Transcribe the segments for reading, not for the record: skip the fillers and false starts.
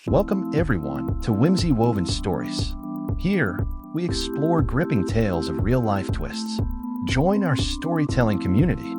Welcome everyone to Whimsy Woven Stories. Here, we explore gripping tales of real-life twists. Join our storytelling community.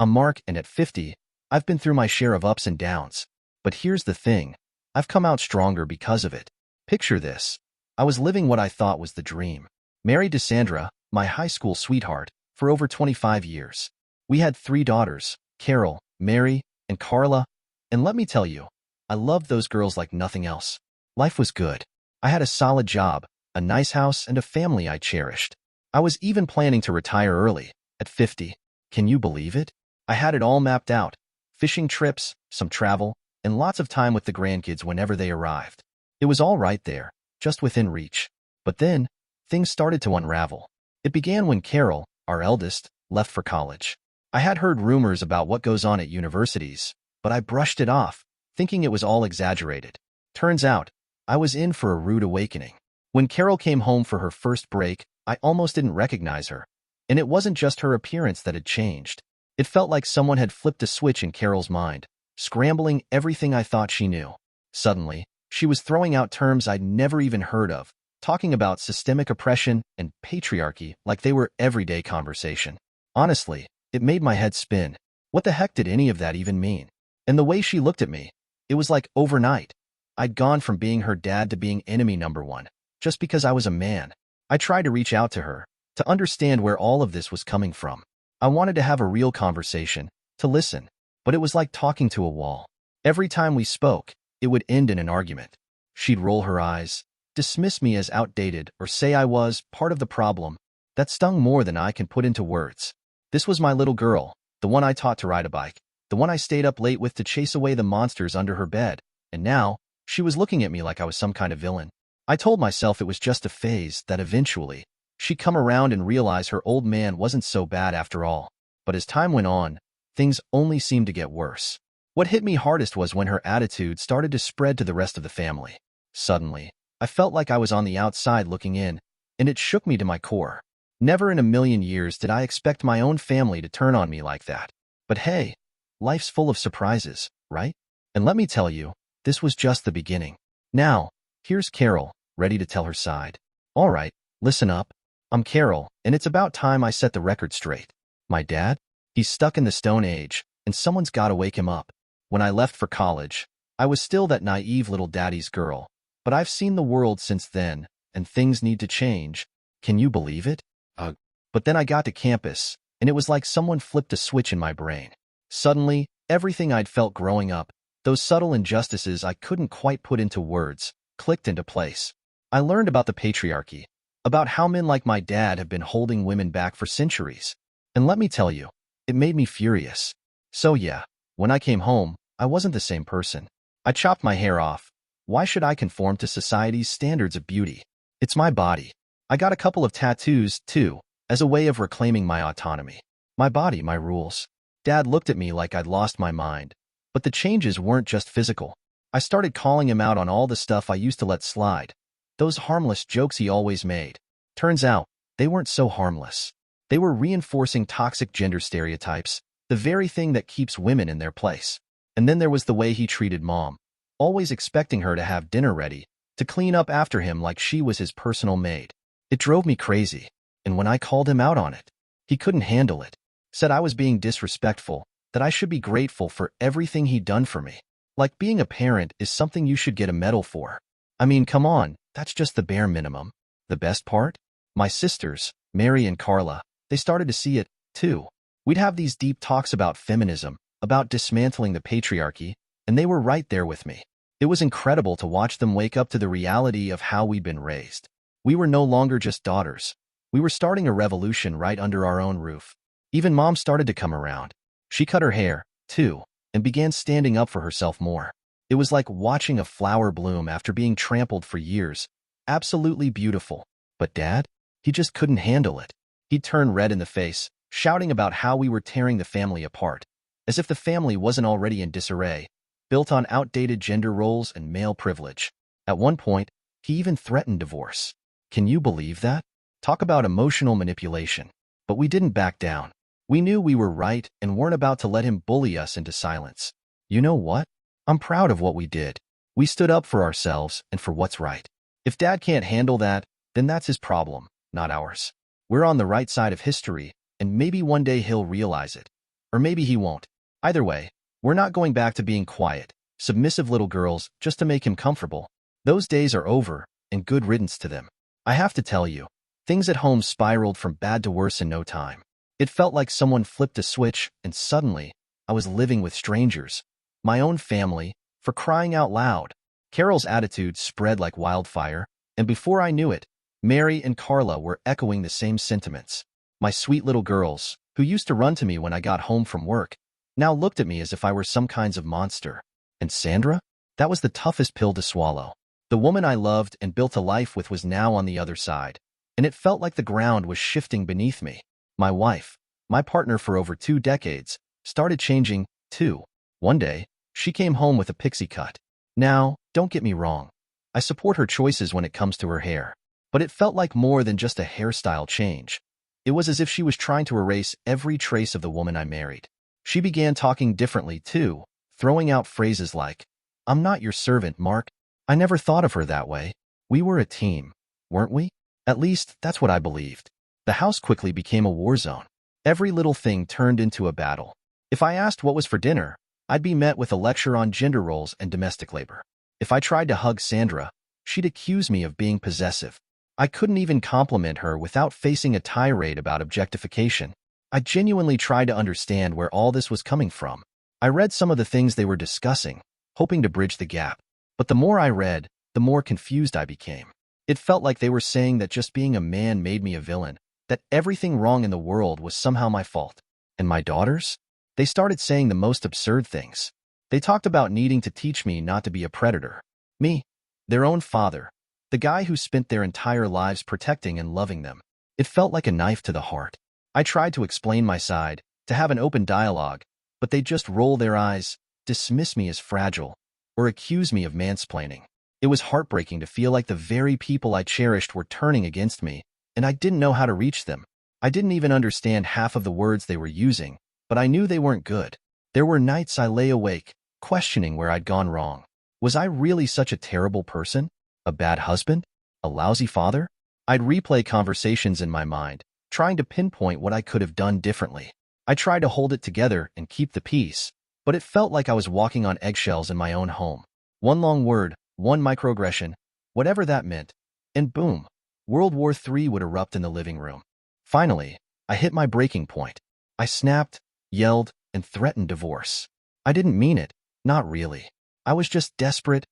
I'm Mark, and at 50, I've been through my share of ups and downs. But here's the thing, I've come out stronger because of it. Picture this. I was living what I thought was the dream. Married to Sandra, my high school sweetheart, for over 25 years. We had 3 daughters, Carol, Mary, and Carla, and let me tell you, I loved those girls like nothing else. Life was good. I had a solid job, a nice house, and a family I cherished. I was even planning to retire early, at 50. Can you believe it? I had it all mapped out. Fishing trips, some travel, and lots of time with the grandkids whenever they arrived. It was all right there, just within reach. But then, things started to unravel. It began when Carol, our eldest, left for college. I had heard rumors about what goes on at universities, but I brushed it off, thinking it was all exaggerated. Turns out, I was in for a rude awakening. When Carol came home for her first break, I almost didn't recognize her. And it wasn't just her appearance that had changed. It felt like someone had flipped a switch in Carol's mind, scrambling everything I thought she knew. Suddenly, she was throwing out terms I'd never even heard of, talking about systemic oppression and patriarchy like they were everyday conversation. Honestly, it made my head spin. What the heck did any of that even mean? And the way she looked at me, it was like overnight. I'd gone from being her dad to being enemy number 1, just because I was a man. I tried to reach out to her, to understand where all of this was coming from. I wanted to have a real conversation, to listen, but it was like talking to a wall. Every time we spoke, it would end in an argument. She'd roll her eyes, dismiss me as outdated, or say I was part of the problem. That stung more than I can put into words. This was my little girl, the one I taught to ride a bike, the one I stayed up late with to chase away the monsters under her bed, and now, she was looking at me like I was some kind of villain. I told myself it was just a phase, that eventually, she'd come around and realize her old man wasn't so bad after all. But as time went on, things only seemed to get worse. What hit me hardest was when her attitude started to spread to the rest of the family. Suddenly, I felt like I was on the outside looking in, and it shook me to my core. Never in a million years did I expect my own family to turn on me like that. But hey, life's full of surprises, right? And let me tell you, this was just the beginning. Now, here's Carol, ready to tell her side. All right, listen up. I'm Carol, and it's about time I set the record straight. My dad? He's stuck in the Stone Age, and someone's gotta wake him up. When I left for college, I was still that naive little daddy's girl. But I've seen the world since then, and things need to change. Can you believe it? But then I got to campus, and it was like someone flipped a switch in my brain. Suddenly, everything I'd felt growing up, those subtle injustices I couldn't quite put into words, clicked into place. I learned about the patriarchy, about how men like my dad have been holding women back for centuries. And let me tell you, it made me furious. So yeah, when I came home, I wasn't the same person. I chopped my hair off. Why should I conform to society's standards of beauty? It's my body. I got a couple of tattoos, too, as a way of reclaiming my autonomy. My body, my rules. Dad looked at me like I'd lost my mind. But the changes weren't just physical. I started calling him out on all the stuff I used to let slide. Those harmless jokes he always made. Turns out, they weren't so harmless. They were reinforcing toxic gender stereotypes, the very thing that keeps women in their place. And then there was the way he treated Mom, always expecting her to have dinner ready, to clean up after him like she was his personal maid. It drove me crazy. And when I called him out on it, he couldn't handle it. Said I was being disrespectful, that I should be grateful for everything he'd done for me. Like being a parent is something you should get a medal for. I mean, come on, that's just the bare minimum. The best part? My sisters, Mary and Carla, they started to see it, too. We'd have these deep talks about feminism, about dismantling the patriarchy, and they were right there with me. It was incredible to watch them wake up to the reality of how we'd been raised. We were no longer just daughters. We were starting a revolution right under our own roof. Even Mom started to come around. She cut her hair, too, and began standing up for herself more. It was like watching a flower bloom after being trampled for years. Absolutely beautiful. But Dad? He just couldn't handle it. He'd turn red in the face, shouting about how we were tearing the family apart, as if the family wasn't already in disarray, built on outdated gender roles and male privilege. At one point, he even threatened divorce. Can you believe that? Talk about emotional manipulation. But we didn't back down. We knew we were right and weren't about to let him bully us into silence. You know what? I'm proud of what we did. We stood up for ourselves and for what's right. If Dad can't handle that, then that's his problem, not ours. We're on the right side of history, and maybe one day he'll realize it. Or maybe he won't. Either way, we're not going back to being quiet, submissive little girls just to make him comfortable. Those days are over, and good riddance to them. I have to tell you, things at home spiraled from bad to worse in no time. It felt like someone flipped a switch, and suddenly, I was living with strangers. My own family, for crying out loud. Carol's attitude spread like wildfire, and before I knew it, Mary and Carla were echoing the same sentiments. My sweet little girls, who used to run to me when I got home from work, now looked at me as if I were some kinds of monster. And Sandra? That was the toughest pill to swallow. The woman I loved and built a life with was now on the other side, and it felt like the ground was shifting beneath me. My wife, my partner for over 2 decades, started changing, too. One day, she came home with a pixie cut. Now, don't get me wrong. I support her choices when it comes to her hair. But it felt like more than just a hairstyle change. It was as if she was trying to erase every trace of the woman I married. She began talking differently, too, throwing out phrases like, "I'm not your servant, Mark." I never thought of her that way. We were a team, weren't we? At least, that's what I believed. The house quickly became a war zone. Every little thing turned into a battle. If I asked what was for dinner, I'd be met with a lecture on gender roles and domestic labor. If I tried to hug Sandra, she'd accuse me of being possessive. I couldn't even compliment her without facing a tirade about objectification. I genuinely tried to understand where all this was coming from. I read some of the things they were discussing, hoping to bridge the gap. But the more I read, the more confused I became. It felt like they were saying that just being a man made me a villain, that everything wrong in the world was somehow my fault. And my daughters? They started saying the most absurd things. They talked about needing to teach me not to be a predator. Me, their own father, the guy who spent their entire lives protecting and loving them. It felt like a knife to the heart. I tried to explain my side, to have an open dialogue, but they'd just roll their eyes, dismiss me as fragile, or accuse me of mansplaining. It was heartbreaking to feel like the very people I cherished were turning against me, and I didn't know how to reach them. I didn't even understand half of the words they were using, but I knew they weren't good. There were nights I lay awake, questioning where I'd gone wrong. Was I really such a terrible person? A bad husband? A lousy father? I'd replay conversations in my mind, trying to pinpoint what I could have done differently. I tried to hold it together and keep the peace, but it felt like I was walking on eggshells in my own home. One long word, one microaggression, whatever that meant, and boom, World War III would erupt in the living room. Finally, I hit my breaking point. I snapped, yelled, and threatened divorce. I didn't mean it, not really. I was just desperate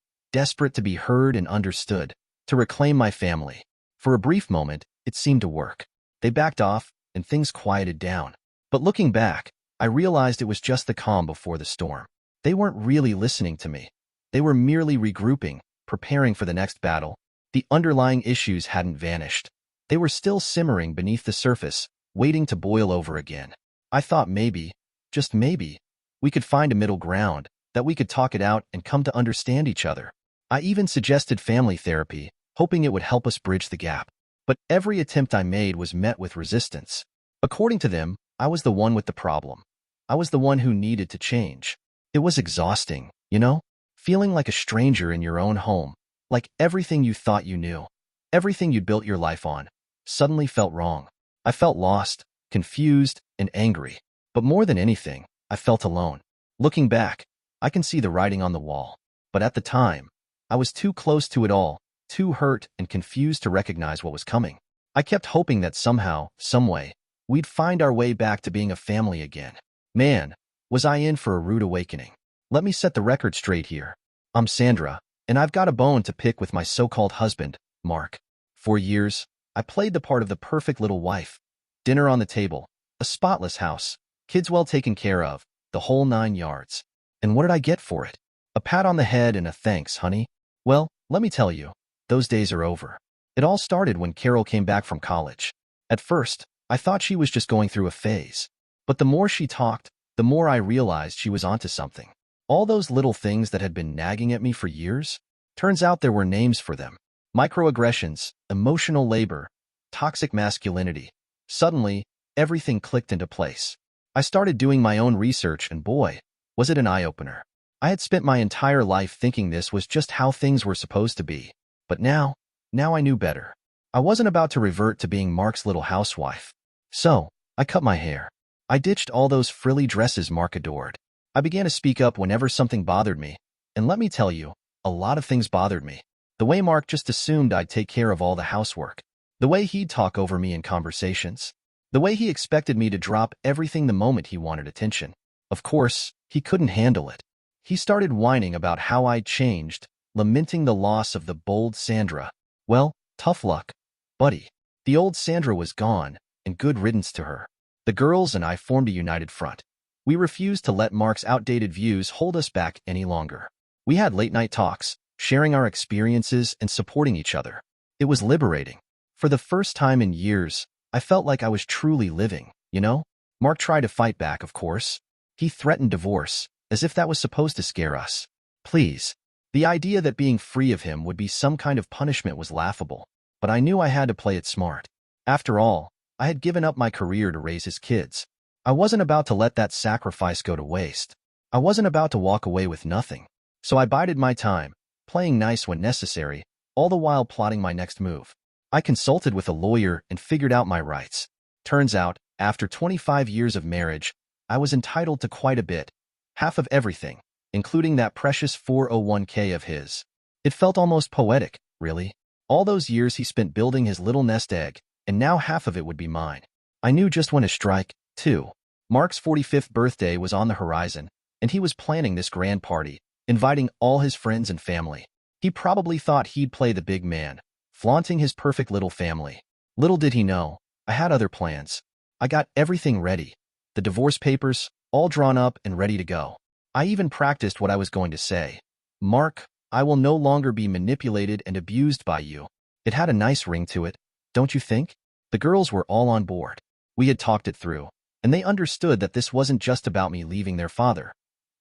to be heard and understood, to reclaim my family. For a brief moment, it seemed to work. They backed off, and things quieted down. But looking back, I realized it was just the calm before the storm. They weren't really listening to me. They were merely regrouping, preparing for the next battle. The underlying issues hadn't vanished. They were still simmering beneath the surface, waiting to boil over again. I thought maybe, just maybe, we could find a middle ground, that we could talk it out and come to understand each other. I even suggested family therapy, hoping it would help us bridge the gap. But every attempt I made was met with resistance. According to them, I was the one with the problem. I was the one who needed to change. It was exhausting, you know? Feeling like a stranger in your own home, like everything you thought you knew, everything you'd built your life on, suddenly felt wrong. I felt lost, confused, and angry. But more than anything, I felt alone. Looking back, I can see the writing on the wall. But at the time, I was too close to it all, too hurt and confused to recognize what was coming. I kept hoping that somehow, someway, we'd find our way back to being a family again. Man, was I in for a rude awakening. Let me set the record straight here. I'm Sandra, and I've got a bone to pick with my so-called husband, Mark. For years, I played the part of the perfect little wife. Dinner on the table, a spotless house, kids well taken care of, the whole 9 yards. And what did I get for it? A pat on the head and a thanks, honey. Well, let me tell you, those days are over. It all started when Carol came back from college. At first, I thought she was just going through a phase. But the more she talked, the more I realized she was onto something. All those little things that had been nagging at me for years, turns out there were names for them. Microaggressions, emotional labor, toxic masculinity. Suddenly, everything clicked into place. I started doing my own research and boy, was it an eye-opener. I had spent my entire life thinking this was just how things were supposed to be. But now I knew better. I wasn't about to revert to being Mark's little housewife. So, I cut my hair. I ditched all those frilly dresses Mark adored. I began to speak up whenever something bothered me. And let me tell you, a lot of things bothered me. The way Mark just assumed I'd take care of all the housework. The way he'd talk over me in conversations. The way he expected me to drop everything the moment he wanted attention. Of course, he couldn't handle it. He started whining about how I'd changed, lamenting the loss of the bold Sandra. Well, tough luck, buddy. The old Sandra was gone, and good riddance to her. The girls and I formed a united front. We refused to let Mark's outdated views hold us back any longer. We had late-night talks, sharing our experiences and supporting each other. It was liberating. For the first time in years, I felt like I was truly living, you know? Mark tried to fight back, of course. He threatened divorce, as if that was supposed to scare us. Please. The idea that being free of him would be some kind of punishment was laughable, but I knew I had to play it smart. After all, I had given up my career to raise his kids. I wasn't about to let that sacrifice go to waste. I wasn't about to walk away with nothing. So I bided my time, playing nice when necessary, all the while plotting my next move. I consulted with a lawyer and figured out my rights. Turns out, after 25 years of marriage, I was entitled to quite a bit, half of everything, including that precious 401k of his. It felt almost poetic, really. All those years he spent building his little nest egg, and now half of it would be mine. I knew just when to strike, too. Mark's 45th birthday was on the horizon, and he was planning this grand party, inviting all his friends and family. He probably thought he'd play the big man, flaunting his perfect little family. Little did he know, I had other plans. I got everything ready. The divorce papers, all drawn up and ready to go. I even practiced what I was going to say. Mark, I will no longer be manipulated and abused by you. It had a nice ring to it, don't you think? The girls were all on board. We had talked it through, and they understood that this wasn't just about me leaving their father.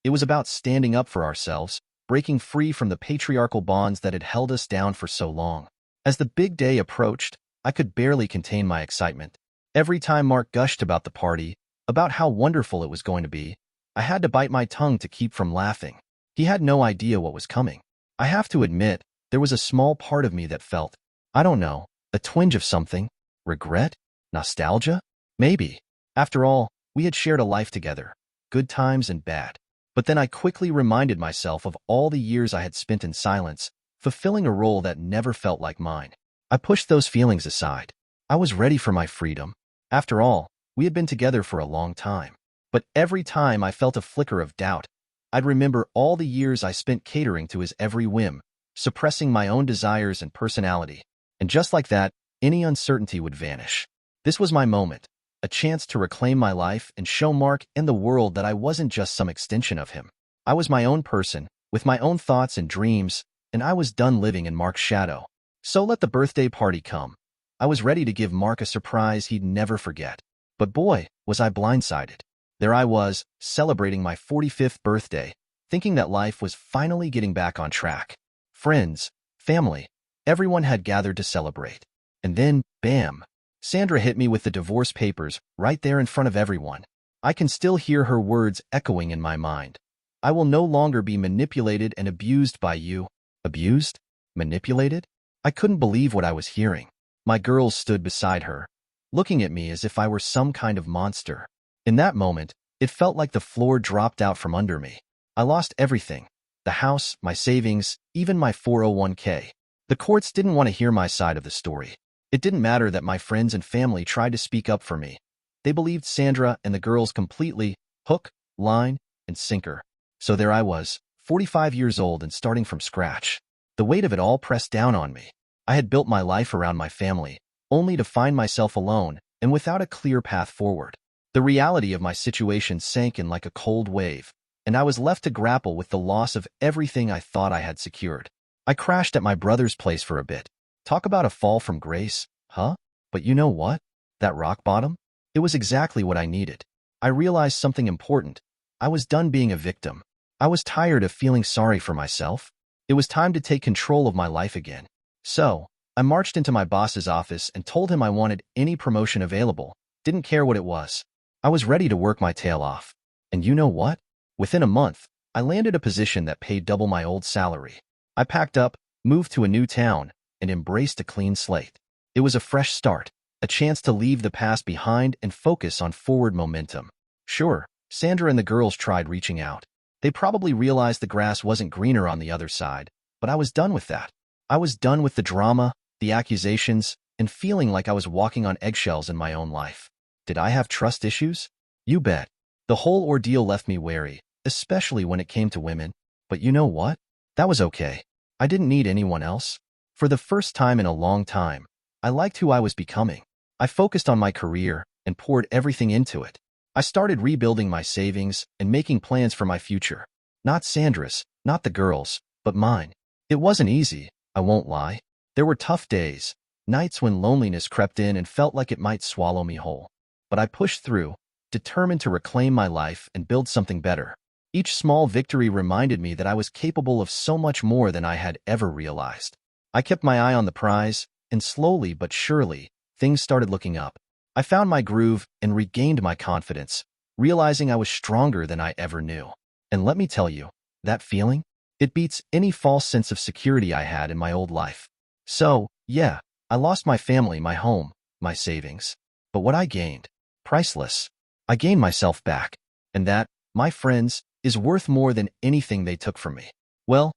It was about standing up for ourselves, breaking free from the patriarchal bonds that had held us down for so long. As the big day approached, I could barely contain my excitement. Every time Mark gushed about the party, about how wonderful it was going to be, I had to bite my tongue to keep from laughing. He had no idea what was coming. I have to admit, there was a small part of me that felt, I don't know, a twinge of something. Regret? Nostalgia? Maybe. After all, we had shared a life together, good times and bad. But then I quickly reminded myself of all the years I had spent in silence, fulfilling a role that never felt like mine. I pushed those feelings aside. I was ready for my freedom. After all, we had been together for a long time. But every time I felt a flicker of doubt, I'd remember all the years I spent catering to his every whim, suppressing my own desires and personality. And just like that, any uncertainty would vanish. This was my moment, a chance to reclaim my life and show Mark and the world that I wasn't just some extension of him. I was my own person, with my own thoughts and dreams, and I was done living in Mark's shadow. So let the birthday party come. I was ready to give Mark a surprise he'd never forget. But boy, was I blindsided. There I was, celebrating my 45th birthday, thinking that life was finally getting back on track. Friends, family, everyone had gathered to celebrate. And then, bam! Sandra hit me with the divorce papers right there in front of everyone. I can still hear her words echoing in my mind. I will no longer be manipulated and abused by you. Abused? Manipulated? I couldn't believe what I was hearing. My girls stood beside her, looking at me as if I were some kind of monster. In that moment, it felt like the floor dropped out from under me. I lost everything. The house, my savings, even my 401k. The courts didn't want to hear my side of the story. It didn't matter that my friends and family tried to speak up for me. They believed Sandra and the girls completely, hook, line, and sinker. So there I was, 45 years old and starting from scratch. The weight of it all pressed down on me. I had built my life around my family, only to find myself alone and without a clear path forward. The reality of my situation sank in like a cold wave, and I was left to grapple with the loss of everything I thought I had secured. I crashed at my brother's place for a bit. Talk about a fall from grace, huh? But you know what? That rock bottom? It was exactly what I needed. I realized something important. I was done being a victim. I was tired of feeling sorry for myself. It was time to take control of my life again. So, I marched into my boss's office and told him I wanted any promotion available, didn't care what it was. I was ready to work my tail off. And you know what? Within a month, I landed a position that paid double my old salary. I packed up, moved to a new town, and embraced a clean slate. It was a fresh start, a chance to leave the past behind and focus on forward momentum. Sure, Sandra and the girls tried reaching out. They probably realized the grass wasn't greener on the other side, but I was done with that. I was done with the drama, the accusations, and feeling like I was walking on eggshells in my own life. Did I have trust issues? You bet. The whole ordeal left me wary, especially when it came to women. But you know what? That was okay. I didn't need anyone else. For the first time in a long time, I liked who I was becoming. I focused on my career and poured everything into it. I started rebuilding my savings and making plans for my future. Not Sandra's, not the girls, but mine. It wasn't easy, I won't lie. There were tough days, nights when loneliness crept in and felt like it might swallow me whole. But I pushed through, determined to reclaim my life and build something better. Each small victory reminded me that I was capable of so much more than I had ever realized. I kept my eye on the prize, and slowly but surely, things started looking up. I found my groove and regained my confidence, realizing I was stronger than I ever knew. And let me tell you, that feeling? It beats any false sense of security I had in my old life. So, yeah, I lost my family, my home, my savings. But what I gained? Priceless. I gained myself back. And that, my friends, is worth more than anything they took from me. Well,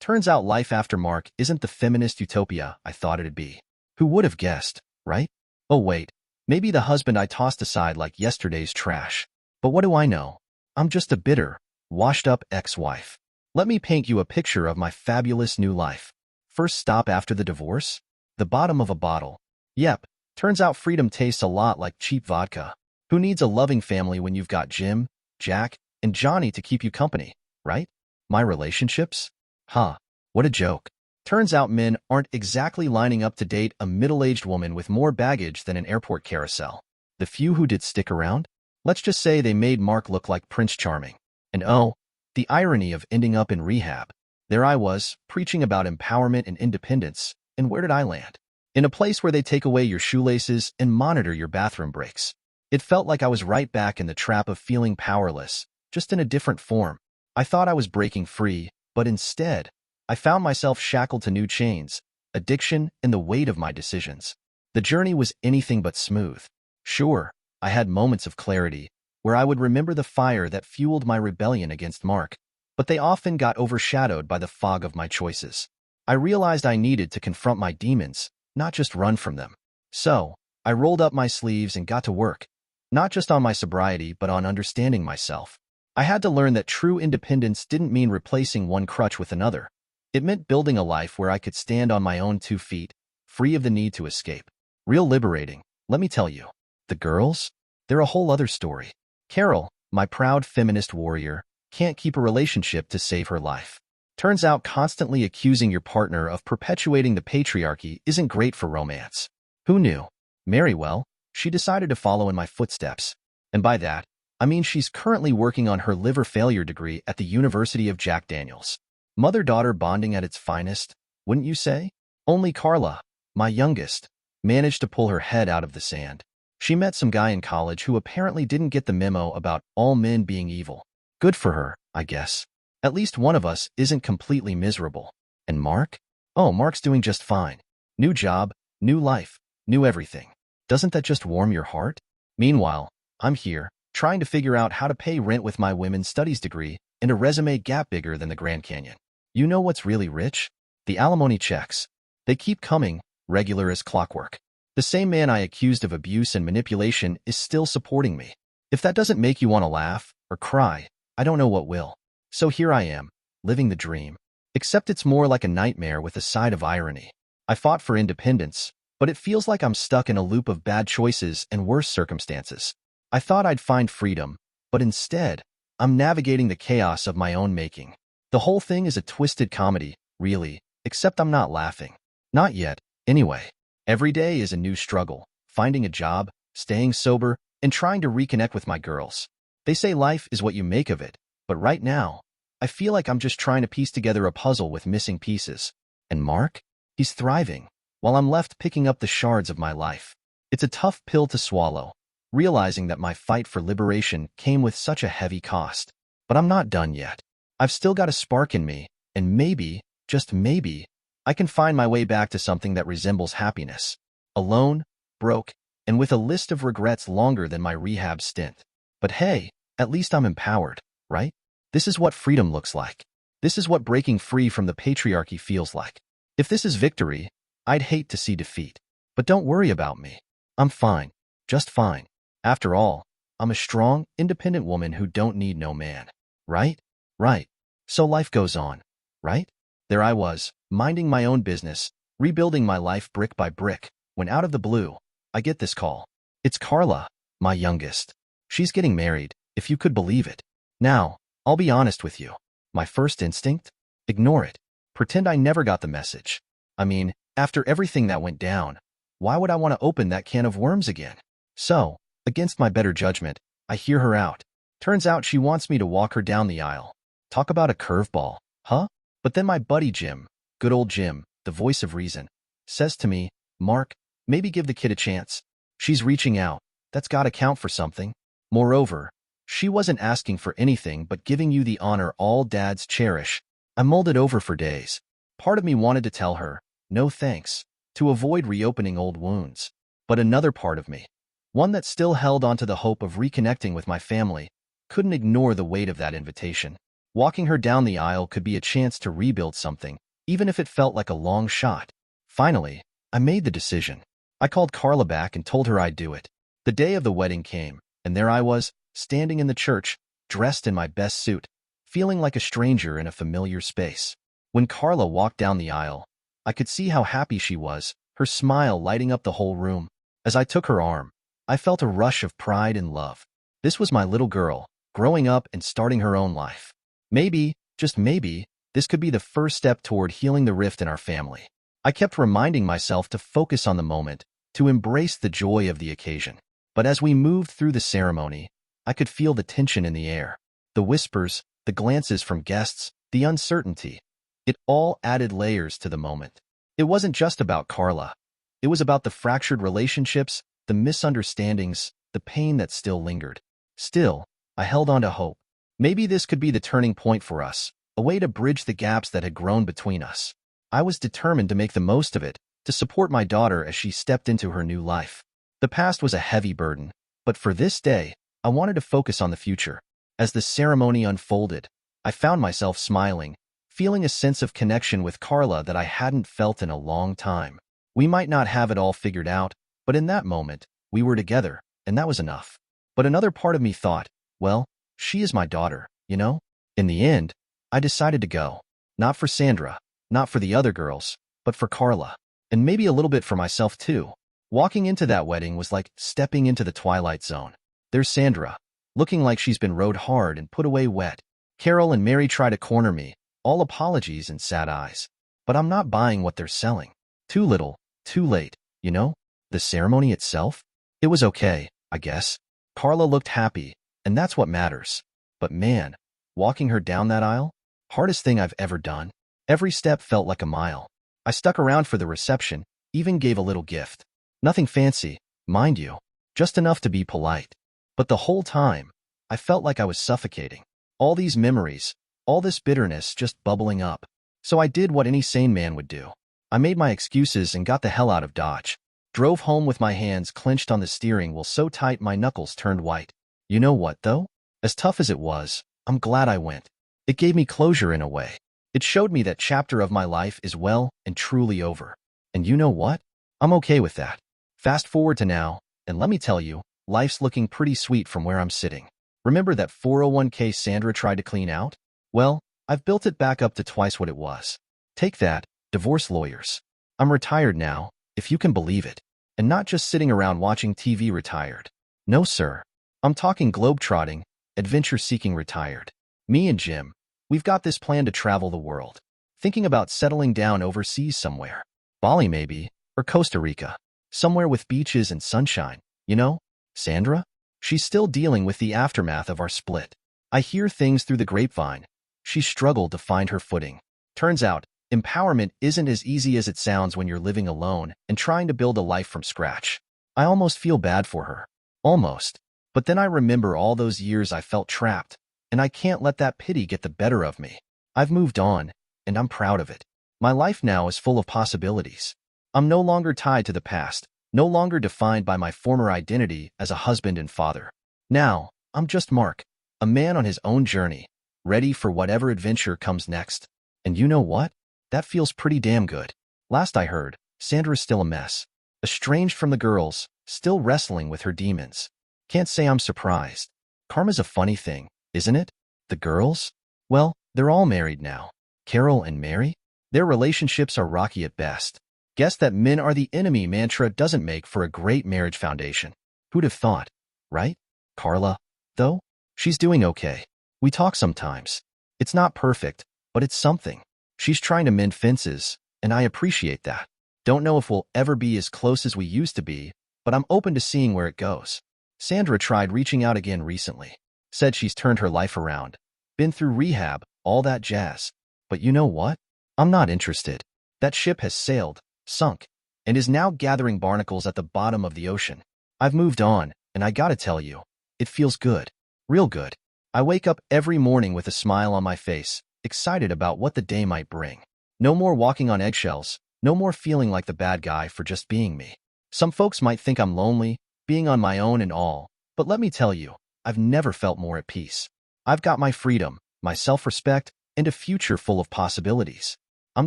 turns out life after Mark isn't the feminist utopia I thought it'd be. Who would have guessed, right? Oh wait, maybe the husband I tossed aside like yesterday's trash. But what do I know? I'm just a bitter, washed-up ex-wife. Let me paint you a picture of my fabulous new life. First stop after the divorce? The bottom of a bottle. Yep, turns out freedom tastes a lot like cheap vodka. Who needs a loving family when you've got Jim, Jack, and Johnny to keep you company, right? My relationships? Huh, what a joke. Turns out men aren't exactly lining up to date a middle-aged woman with more baggage than an airport carousel. The few who did stick around? Let's just say they made Mark look like Prince Charming. And oh, the irony of ending up in rehab. There I was, preaching about empowerment and independence, and where did I land? In a place where they take away your shoelaces and monitor your bathroom breaks. It felt like I was right back in the trap of feeling powerless, just in a different form. I thought I was breaking free, but instead, I found myself shackled to new chains, addiction, and the weight of my decisions. The journey was anything but smooth. Sure, I had moments of clarity, where I would remember the fire that fueled my rebellion against Mark, but they often got overshadowed by the fog of my choices. I realized I needed to confront my demons, not just run from them. So, I rolled up my sleeves and got to work, not just on my sobriety but on understanding myself. I had to learn that true independence didn't mean replacing one crutch with another. It meant building a life where I could stand on my own 2 feet, free of the need to escape. Real liberating, let me tell you. The girls? They're a whole other story. Carol, my proud feminist warrior, can't keep a relationship to save her life. Turns out constantly accusing your partner of perpetuating the patriarchy isn't great for romance. Who knew? Well, she decided to follow in my footsteps. And by that, I mean she's currently working on her liver failure degree at the University of Jack Daniels. Mother-daughter bonding at its finest, wouldn't you say? Only Carla, my youngest, managed to pull her head out of the sand. She met some guy in college who apparently didn't get the memo about all men being evil. Good for her, I guess. At least one of us isn't completely miserable. And Mark? Oh, Mark's doing just fine. New job, new life, new everything. Doesn't that just warm your heart? Meanwhile, I'm here, trying to figure out how to pay rent with my women's studies degree and a resume gap bigger than the Grand Canyon. You know what's really rich? The alimony checks. They keep coming, regular as clockwork. The same man I accused of abuse and manipulation is still supporting me. If that doesn't make you want to laugh or cry, I don't know what will. So here I am, living the dream. Except it's more like a nightmare with a side of irony. I fought for independence, but it feels like I'm stuck in a loop of bad choices and worse circumstances. I thought I'd find freedom, but instead, I'm navigating the chaos of my own making. The whole thing is a twisted comedy, really, except I'm not laughing. Not yet, anyway. Every day is a new struggle, finding a job, staying sober, and trying to reconnect with my girls. They say life is what you make of it, but right now, I feel like I'm just trying to piece together a puzzle with missing pieces. And Mark? He's thriving, while I'm left picking up the shards of my life. It's a tough pill to swallow, realizing that my fight for liberation came with such a heavy cost. But I'm not done yet. I've still got a spark in me, and maybe, just maybe, I can find my way back to something that resembles happiness. Alone, broke, and with a list of regrets longer than my rehab stint. But hey, at least I'm empowered, right? This is what freedom looks like. This is what breaking free from the patriarchy feels like. If this is victory, I'd hate to see defeat. But don't worry about me. I'm fine. Just fine. After all, I'm a strong, independent woman who don't need no man. Right? Right. So life goes on. Right? There I was, minding my own business, rebuilding my life brick by brick, when out of the blue, I get this call. It's Carla, my youngest. She's getting married, if you could believe it. Now, I'll be honest with you. My first instinct? Ignore it. Pretend I never got the message. I mean, after everything that went down, why would I want to open that can of worms again? So, against my better judgment, I hear her out. Turns out she wants me to walk her down the aisle. Talk about a curveball, huh? But then my buddy Jim, good old Jim, the voice of reason, says to me, Mark, maybe give the kid a chance. She's reaching out. That's gotta count for something. Moreover, she wasn't asking for anything but giving you the honor all dads cherish. I mulled it over for days. Part of me wanted to tell her, no thanks, to avoid reopening old wounds. But another part of me, one that still held onto the hope of reconnecting with my family, couldn't ignore the weight of that invitation. Walking her down the aisle could be a chance to rebuild something, even if it felt like a long shot. Finally, I made the decision. I called Carla back and told her I'd do it. The day of the wedding came, and there I was, standing in the church, dressed in my best suit, feeling like a stranger in a familiar space. When Carla walked down the aisle, I could see how happy she was, her smile lighting up the whole room. As I took her arm, I felt a rush of pride and love. This was my little girl, growing up and starting her own life. Maybe, just maybe, this could be the first step toward healing the rift in our family. I kept reminding myself to focus on the moment, to embrace the joy of the occasion. But as we moved through the ceremony, I could feel the tension in the air. The whispers, the glances from guests, the uncertainty. It all added layers to the moment. It wasn't just about Carla. It was about the fractured relationships, the misunderstandings, the pain that still lingered. Still, I held on to hope. Maybe this could be the turning point for us, a way to bridge the gaps that had grown between us. I was determined to make the most of it, to support my daughter as she stepped into her new life. The past was a heavy burden, but for this day, I wanted to focus on the future. As the ceremony unfolded, I found myself smiling, feeling a sense of connection with Carla that I hadn't felt in a long time. We might not have it all figured out, but in that moment, we were together, and that was enough. But another part of me thought, well, she is my daughter, you know? In the end, I decided to go. Not for Sandra, not for the other girls, but for Carla. And maybe a little bit for myself too. Walking into that wedding was like stepping into the twilight zone. There's Sandra, looking like she's been rode hard and put away wet. Carol and Mary try to corner me, all apologies and sad eyes. But I'm not buying what they're selling. Too little, too late, you know? The ceremony itself? It was okay, I guess. Carla looked happy, and that's what matters. But man, walking her down that aisle? Hardest thing I've ever done. Every step felt like a mile. I stuck around for the reception, even gave a little gift. Nothing fancy, mind you, just enough to be polite. But the whole time, I felt like I was suffocating. All these memories, all this bitterness just bubbling up. So I did what any sane man would do. I made my excuses and got the hell out of Dodge. Drove home with my hands clenched on the steering wheel so tight my knuckles turned white. You know what, though? As tough as it was, I'm glad I went. It gave me closure in a way. It showed me that chapter of my life is well and truly over. And you know what? I'm okay with that. Fast forward to now, and let me tell you, life's looking pretty sweet from where I'm sitting. Remember that 401k Sandra tried to clean out? Well, I've built it back up to twice what it was. Take that, divorce lawyers. I'm retired now, if you can believe it. And not just sitting around watching TV retired. No, sir. I'm talking globe-trotting, adventure-seeking retired. Me and Jim, we've got this plan to travel the world. Thinking about settling down overseas somewhere. Bali maybe, or Costa Rica. Somewhere with beaches and sunshine, you know? Sandra? She's still dealing with the aftermath of our split. I hear things through the grapevine. She struggled to find her footing. Turns out, empowerment isn't as easy as it sounds when you're living alone and trying to build a life from scratch. I almost feel bad for her. Almost. But then I remember all those years I felt trapped, and I can't let that pity get the better of me. I've moved on, and I'm proud of it. My life now is full of possibilities. I'm no longer tied to the past, no longer defined by my former identity as a husband and father. Now, I'm just Mark, a man on his own journey, ready for whatever adventure comes next. And you know what? That feels pretty damn good. Last I heard, Sandra's still a mess. Estranged from the girls, still wrestling with her demons. Can't say I'm surprised. Karma's a funny thing, isn't it? The girls? Well, they're all married now. Carol and Mary? Their relationships are rocky at best. Guess that men are the enemy mantra doesn't make for a great marriage foundation. Who'd have thought, right? Carla, though? She's doing okay. We talk sometimes. It's not perfect, but it's something. She's trying to mend fences, and I appreciate that. Don't know if we'll ever be as close as we used to be, but I'm open to seeing where it goes. Sandra tried reaching out again recently. Said she's turned her life around. Been through rehab, all that jazz. But you know what? I'm not interested. That ship has sailed, sunk, and is now gathering barnacles at the bottom of the ocean. I've moved on, and I gotta tell you, it feels good. Real good. I wake up every morning with a smile on my face, excited about what the day might bring. No more walking on eggshells, no more feeling like the bad guy for just being me. Some folks might think I'm lonely, being on my own and all, but let me tell you, I've never felt more at peace. I've got my freedom, my self-respect, and a future full of possibilities. I'm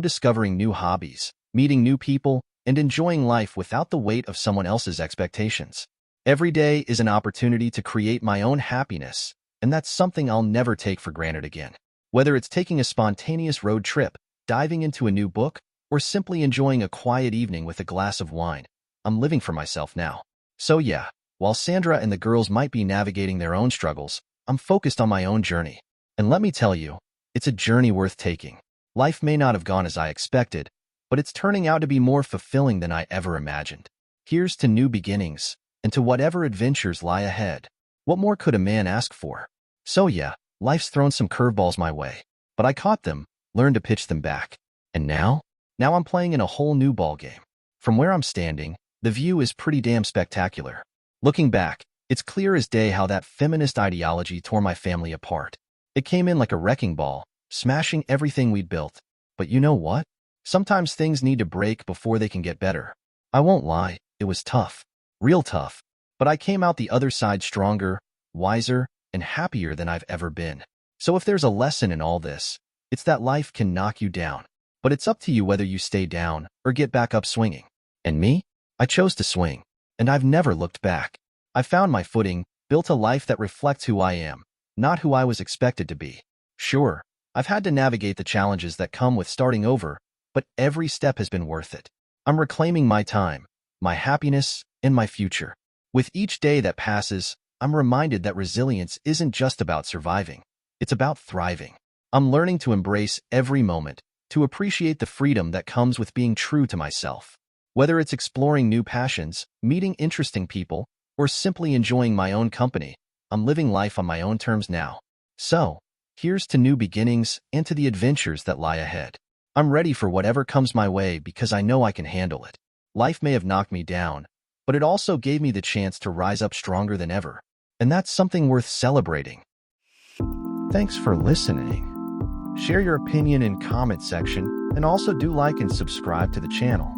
discovering new hobbies, meeting new people, and enjoying life without the weight of someone else's expectations. Every day is an opportunity to create my own happiness, and that's something I'll never take for granted again. Whether it's taking a spontaneous road trip, diving into a new book, or simply enjoying a quiet evening with a glass of wine, I'm living for myself now. So yeah, while Sandra and the girls might be navigating their own struggles, I'm focused on my own journey. And let me tell you, it's a journey worth taking. Life may not have gone as I expected, but it's turning out to be more fulfilling than I ever imagined. Here's to new beginnings, and to whatever adventures lie ahead. What more could a man ask for? So yeah, life's thrown some curveballs my way, but I caught them, learned to pitch them back. And now I'm playing in a whole new ballgame. From where I'm standing, the view is pretty damn spectacular. Looking back, it's clear as day how that feminist ideology tore my family apart. It came in like a wrecking ball, smashing everything we'd built. But you know what? Sometimes things need to break before they can get better. I won't lie, it was tough. Real tough. But I came out the other side stronger, wiser, and happier than I've ever been. So if there's a lesson in all this, it's that life can knock you down. But it's up to you whether you stay down or get back up swinging. And me? I chose to swing. And I've never looked back. I found my footing, built a life that reflects who I am, not who I was expected to be. Sure, I've had to navigate the challenges that come with starting over, but every step has been worth it. I'm reclaiming my time, my happiness, and my future. With each day that passes, I'm reminded that resilience isn't just about surviving. It's about thriving. I'm learning to embrace every moment, to appreciate the freedom that comes with being true to myself. Whether it's exploring new passions, meeting interesting people, or simply enjoying my own company, I'm living life on my own terms now. So, here's to new beginnings and to the adventures that lie ahead. I'm ready for whatever comes my way because I know I can handle it. Life may have knocked me down, but it also gave me the chance to rise up stronger than ever. And that's something worth celebrating. Thanks for listening. Share your opinion in comment section and also do like and subscribe to the channel.